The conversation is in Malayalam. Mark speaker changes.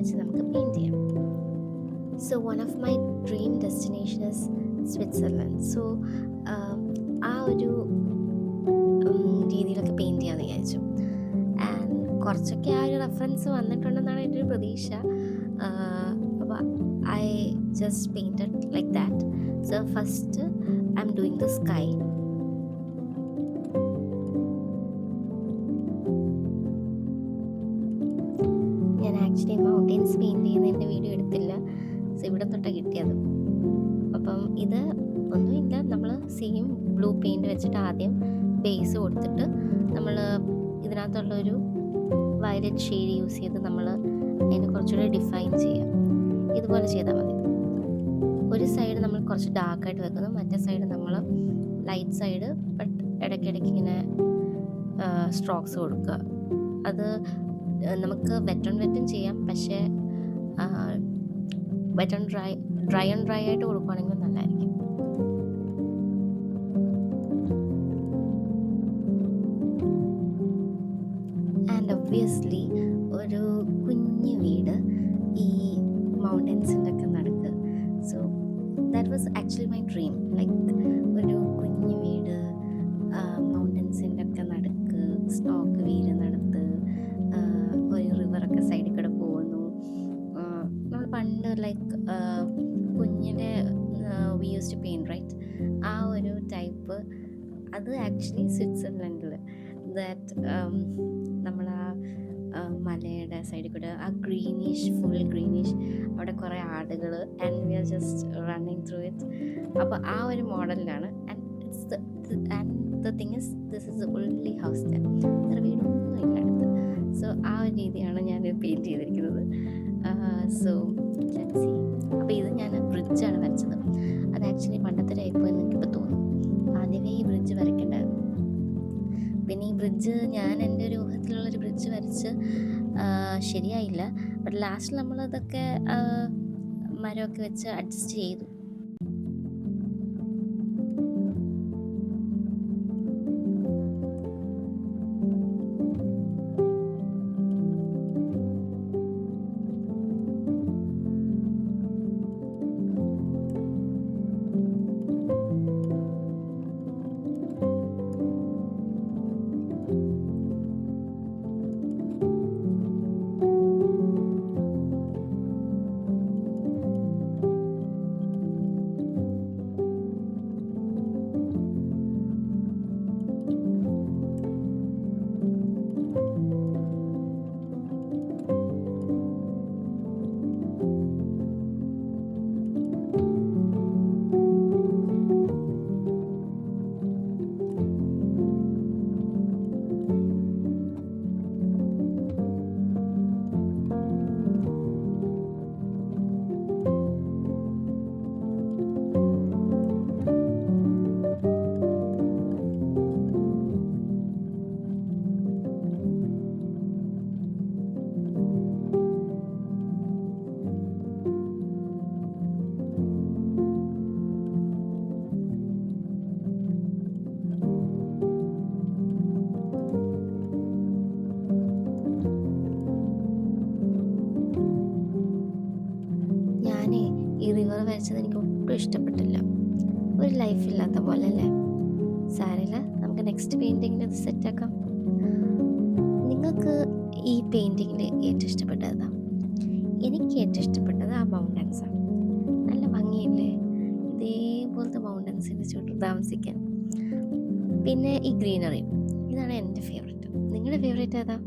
Speaker 1: വെച്ച് നമുക്ക് പെയിൻറ്റ് ചെയ്യാം. So one of my dream destination is Switzerland. So ആ ഒരു രീതിയിലൊക്കെ പെയിൻറ്റ് ചെയ്യാമെന്ന് വിചാരിച്ചു. ആൻഡ് കുറച്ചൊക്കെ ആ ഒരു റെഫറൻസ് വന്നിട്ടുണ്ടെന്നാണ് എൻ്റെ ഒരു പ്രതീക്ഷ. അപ്പോൾ I just painted like that. So first I am doing the sky. ഞാൻ ആക്ച്വലി മൗണ്ടെയ്ൻസ് പെയിൻറ്റ് ചെയ്യുന്നതിൻ്റെ വീഡിയോ എടുത്തില്ല. സോ ഇവിടെ തൊട്ടാണ് കിട്ടിയത്. അപ്പം ഇത് ഒന്നുമില്ല, നമ്മൾ സെയിം ബ്ലൂ പെയിൻറ്റ് വെച്ചിട്ട് ആദ്യം ബേസ് കൊടുത്തിട്ട് നമ്മൾ ഇതിനകത്തുള്ളൊരു വയലറ്റ് ഷെയ്ഡ് യൂസ് ചെയ്ത് നമ്മൾ അതിനെ കുറച്ചുകൂടി ഡിഫൈൻ ചെയ്യാം. ഇതുപോലെ ചെയ്താൽ മതി. ഒരു സൈഡ് നമ്മൾ കുറച്ച് ഡാർക്കായിട്ട് വെക്കുന്നു, മറ്റേ സൈഡ് നമ്മൾ ലൈറ്റ് സൈഡ്, ബട്ട് ഇടയ്ക്കിടയ്ക്ക് ഇങ്ങനെ സ്ട്രോക്സ് കൊടുക്കുക. അത് നമുക്ക് വെറ്റ് ഓൺ വെറ്റും ചെയ്യാം, പക്ഷേ wet on dry on dry ആയിട്ട് കൊടുക്കുകയാണെങ്കിൽ നല്ലതായിരിക്കും. ആൻഡ് ഒബ്വിയസ്ലി ഒരു കുഞ്ഞു വീട് ഈ മൗണ്ടൻസിൻ്റെ ഒക്കെ നടുക്ക്. So that was actually my dream. Like ഒരു കുഞ്ഞു വീട് മൗണ്ടൻസിൻ്റെ ഒക്കെ നടുക്ക്, സ്നോക്ക് വീഴുന്നിടത്ത്, ഒരു റിവറൊക്കെ സൈഡിൽ കൂടെ പോകുന്നു. നമ്മൾ പണ്ട് ലൈക്ക് കുഞ്ഞിൻ്റെ we use to paint right, ആ ഒരു ടൈപ്പ്. അത് ആക്ച്വലി സ്വിറ്റ്സർലൻഡിൽ ദാറ്റ് നമ്മൾ ആ മലയുടെ സൈഡിൽ കൂടെ ആ ഗ്രീനിഷ്, ഫുൾ ഗ്രീനിഷ്, അവിടെ കുറേ ആടുകൾ, and we are just running through it. അപ്പോൾ ആ ഒരു മോഡലിലാണ്. And the thing is this is only house there, വേറെ വീടൊന്നും ഇല്ല അടുത്ത്. സോ ആ ഒരു രീതിയാണ് ഞാൻ പെയിൻറ്റ് ചെയ്തിരിക്കുന്നത്. So let's see. അപ്പോൾ ഇത് ഞാൻ ബ്രിഡ്ജാണ് വരച്ചത്. അത് ആക്ച്വലി പണ്ടത്തെ ടൈപ്പ് എന്ന് എനിക്കിപ്പോൾ തോന്നും. ആദ്യമേ ഈ ബ്രിഡ്ജ് വരയ്ക്കേണ്ടായിരുന്നു. പിന്നെ ഈ ബ്രിഡ്ജ് ഞാൻ എൻ്റെ ഒരു ഊഹത്തിലുള്ളൊരു ബ്രിഡ്ജ് വരച്ച് ശരിയായില്ല. ബട്ട് ലാസ്റ്റ് നമ്മളതൊക്കെ മരമൊക്കെ വെച്ച് അഡ്ജസ്റ്റ് ചെയ്തു. ഈ റിവർ വരച്ചത് എനിക്ക് ഒട്ടും ഇഷ്ടപ്പെട്ടില്ല. ഒരു ലൈഫില്ലാത്ത പോലെ അല്ലേ. സാരമില്ല, നമുക്ക് നെക്സ്റ്റ് പെയിൻറ്റിങ്ങിൽ അത് സെറ്റാക്കാം. നിങ്ങൾക്ക് ഈ പെയിൻറ്റിങ്ങിൽ ഏറ്റവും ഇഷ്ടപ്പെട്ടതാ? എനിക്ക് ഏറ്റവും ഇഷ്ടപ്പെട്ടത് ആ മൗണ്ടൻസാണ്. നല്ല ഭംഗിയില്ലേ ഇതേപോലത്തെ മൗണ്ടൻസിൻ്റെ ചുറ്റും താമസിക്കാൻ. പിന്നെ ഈ ഗ്രീനറി, ഇതാണ് എൻ്റെ ഫേവറേറ്റ്. നിങ്ങളുടെ ഫേവറേറ്റ് ഏതാ?